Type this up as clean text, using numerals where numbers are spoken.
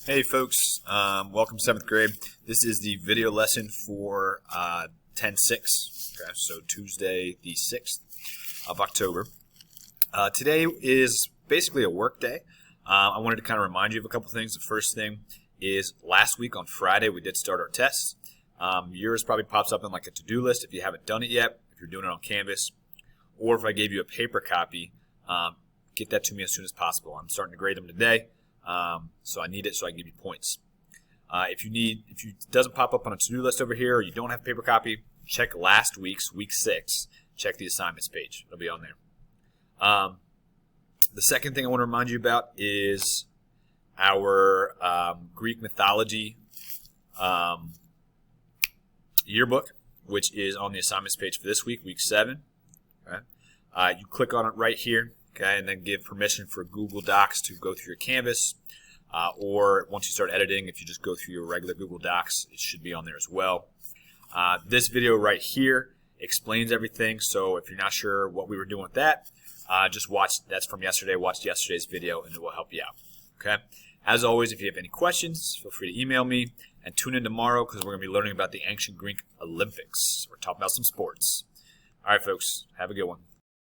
Hey folks, welcome to 7th grade. This is the video lesson for 10-6, okay, so Tuesday the 6th of October. Today is basically a work day. I wanted to kind of remind you of a couple things. The first thing is last week on Friday we did start our tests. Yours probably pops up in like a to-do list if you haven't done it yet, if you're doing it on Canvas, or if I gave you a paper copy, get that to me as soon as possible. I'm starting to grade them today. So I need it so I can give you points. If it doesn't pop up on a to-do list over here, or you don't have a paper copy, check last week's, week 6. Check the assignments page. It'll be on there. The second thing I want to remind you about is our Greek Mythology Yearbook, which is on the assignments page for this week, week 7. Okay? You click on it right here. Okay, and then give permission for Google Docs to go through your Canvas, or once you start editing, if you just go through your regular Google Docs, it should be on there as well. This video right here explains everything, so if you're not sure what we were doing with that, just watch. That's from yesterday. Watch yesterday's video, and it will help you out. Okay. As always, if you have any questions, feel free to email me, and tune in tomorrow because we're going to be learning about the ancient Greek Olympics. We're talking about some sports. All right, folks. Have a good one.